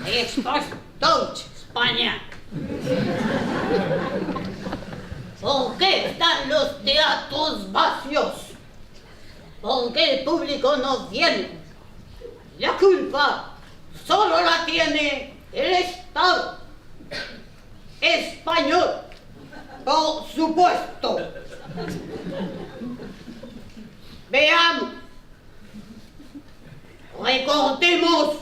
Esto es Deutsch, España. ¿Por qué están los teatros vacíos? ¿Por qué el público no viene? La culpa solo la tiene el Estado español, por supuesto. Veamos. Recordemos.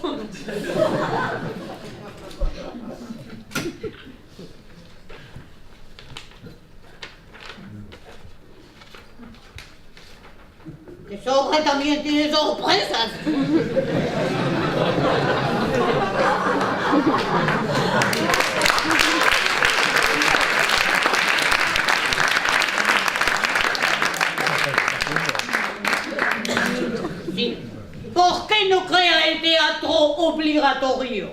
Que Zorra también tiene sorpresas. Sí. ¿Por qué no crea el teatro obligatorio?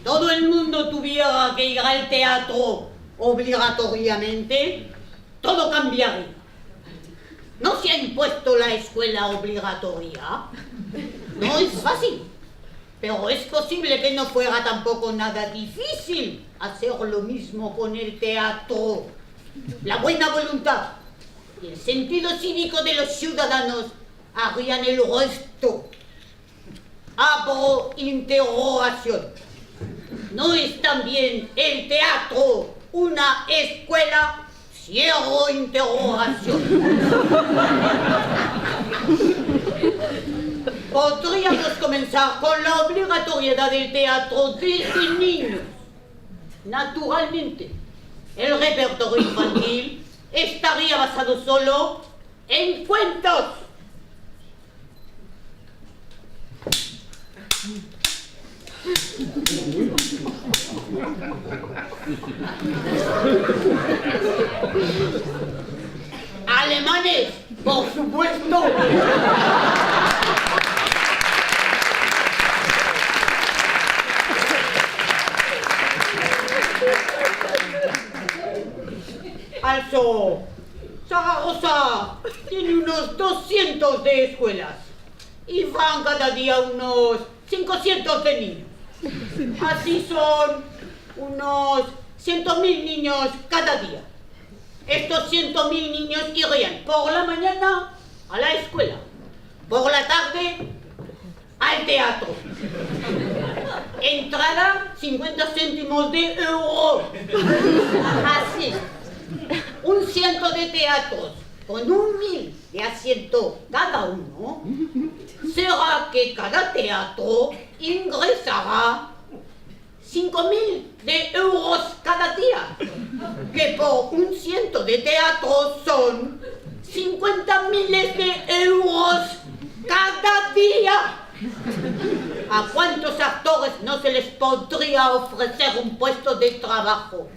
Todo el mundo tuviera que ir al teatro obligatoriamente, todo cambiaría. ¿No se ha impuesto la escuela obligatoria? No es fácil, pero es posible que no fuera tampoco nada difícil hacer lo mismo con el teatro. La buena voluntad y el sentido cívico de los ciudadanos harían el resto. Abro interrogación. ¿No es también el teatro una escuela? Cierro interrogación. Podríamos comenzar con la obligatoriedad del teatro desde niños. Naturalmente, el repertorio infantil estaría basado solo en cuentos. Alemanes, por supuesto. Also, Zaragoza tiene unos 200 de escuelas y van cada día unos 500 de niños. Así son unos 100.000 niños cada día. Estos 100.000 niños irían por la mañana a la escuela, por la tarde al teatro. Entrada 50 céntimos de euro. Así, un ciento de teatros con 1.000 de asiento cada uno. Será que cada teatro ingresará 5.000 de euros cada día, que por un ciento de teatros son 50.000 de euros cada día. ¿A cuántos actores no se les podría ofrecer un puesto de trabajo?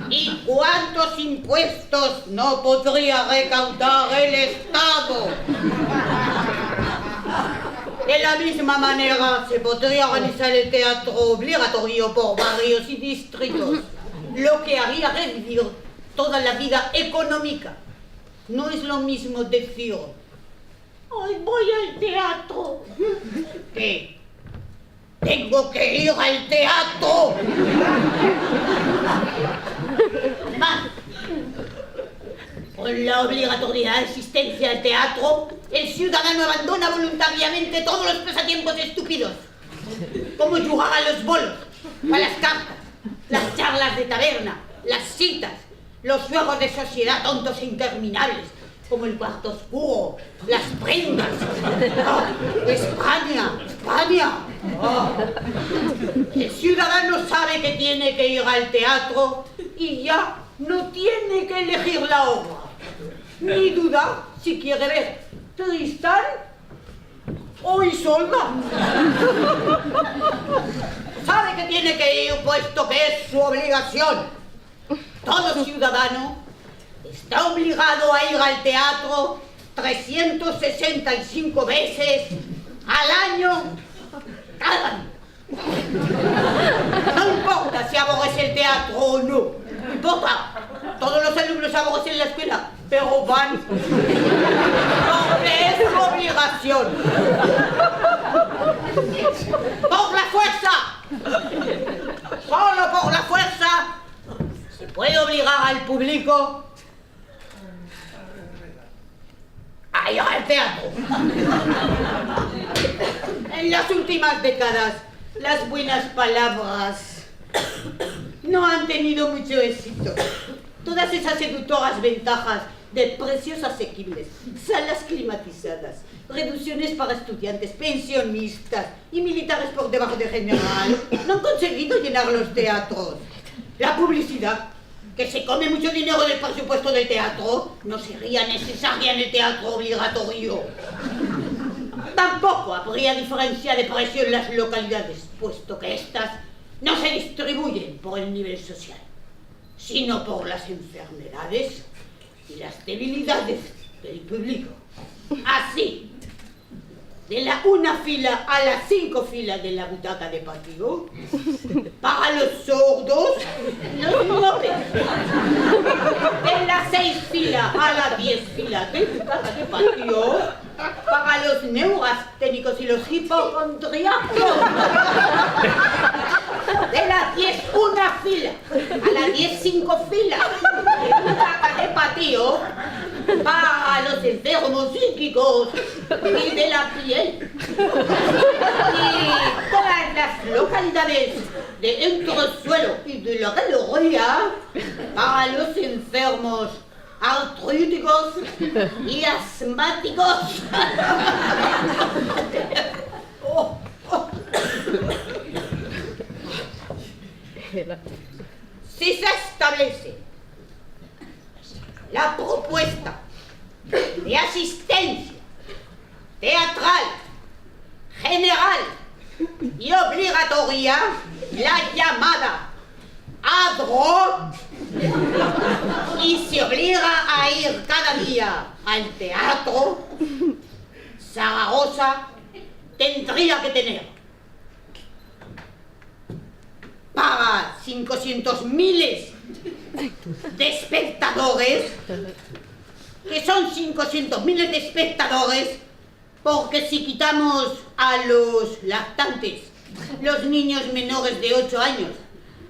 ¿Y cuántos impuestos no podría recaudar el Estado? De la misma manera, se podría organizar el teatro obligatorio por barrios y distritos, lo que haría revivir toda la vida económica. No es lo mismo decir, hoy voy al teatro, que tengo que ir al teatro. Además, con la obligatoriedad de asistencia al teatro, el ciudadano abandona voluntariamente todos los pasatiempos estúpidos, como jugar a los bolos, a las cartas, las charlas de taberna, las citas, los juegos de sociedad tontos e interminables, como el cuarto oscuro, las prendas. ¡Oh, España! ¡España! ¡Oh! El ciudadano sabe que tiene que ir al teatro y ya no tiene que elegir la obra, ni duda si quiere ver Tristán o Isolda. Sabe que tiene que ir, puesto que es su obligación. Todo ciudadano está obligado a ir al teatro 365 veces al año, cada año. No importa si aborrece el teatro o no, no importa. Todos los alumnos aborrecen la escuela, pero van porque es su obligación. ¡Por la fuerza! Solo por la fuerza se puede obligar al público a ir al teatro. En las últimas décadas, las buenas palabras no han tenido mucho éxito. Todas esas seductoras ventajas de precios asequibles, salas climatizadas, reducciones para estudiantes, pensionistas y militares por debajo de general no han conseguido llenar los teatros. La publicidad, que se come mucho dinero del presupuesto del teatro, no sería necesaria en el teatro obligatorio. Tampoco habría diferencia de precio en las localidades, puesto que éstas no se distribuyen por el nivel social, sino por las enfermedades y las debilidades del público. Así, de la una fila a las 5 filas de la butaca de patio, para los sordos, los muebles. De las 6 filas a las 10 filas de butaca de patio, para los neurasténicos y los hipocondriacos. De las 10 una fila a las 10 5 filas de butaca de patio, para los enfermos psíquicos y de la piel. Y todas las localidades de entresuelo y de la galería, para los enfermos artríticos y asmáticos. Si se establece la propuesta de asistencia teatral, general y obligatoria, la llamada ad hoc, y se obliga a ir cada día al teatro, Zaragoza tendría que tener para 500.000 de espectadores, que son 500.000 de espectadores, porque si quitamos a los lactantes, los niños menores de 8 años,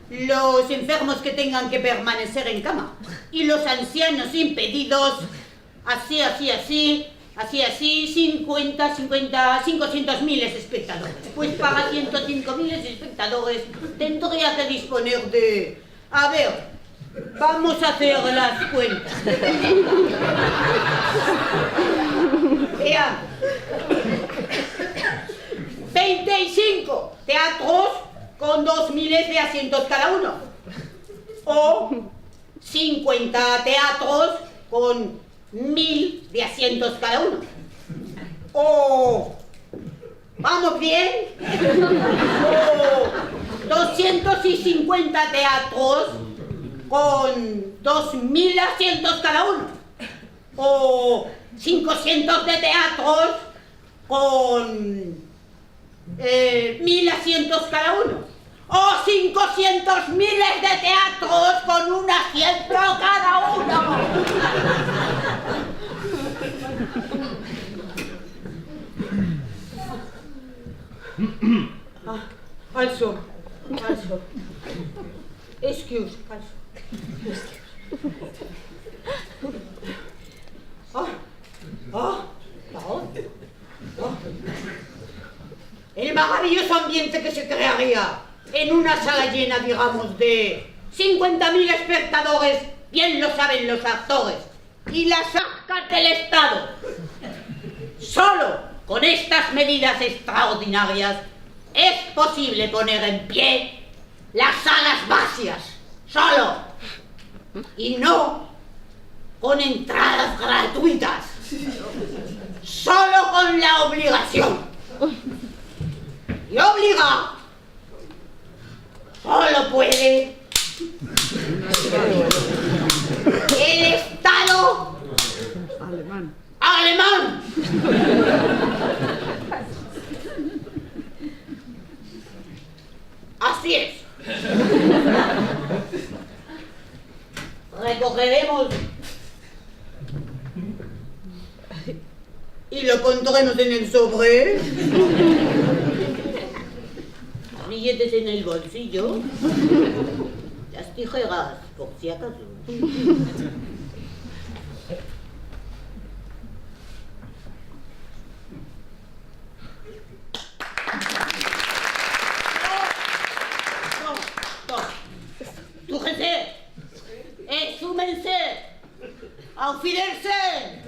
los enfermos que tengan que permanecer en cama y los ancianos impedidos, así, 500.000 espectadores. Pues para 105.000 espectadores tendría que disponer de... A ver, vamos a hacer las cuentas. Vean. 25 teatros con 2.000 de asientos cada uno. O 50 teatros con 1.000 de asientos cada uno. O... ¿Vamos bien? O 250 teatros con 2.000 asientos cada uno. O 500 de teatros con 1.000 asientos cada uno. O 500.000 de teatros con un asiento cada uno. Also. Excuse. El maravilloso ambiente que se crearía en una sala llena, digamos, de 50.000 espectadores, bien lo saben los actores, y las arcas del Estado. Solo con estas medidas extraordinarias es posible poner en pie las salas vacías. Solo y no con entradas gratuitas, solo con la obligación. Y obliga, solo puede el Estado alemán. Así es. Recogeremos y lo pondremos en el sobre. Billetes en el bolsillo. Las tijeras, por si acaso. ¡Tújense! ¡Súmense! ¡Auf Wiedersehen!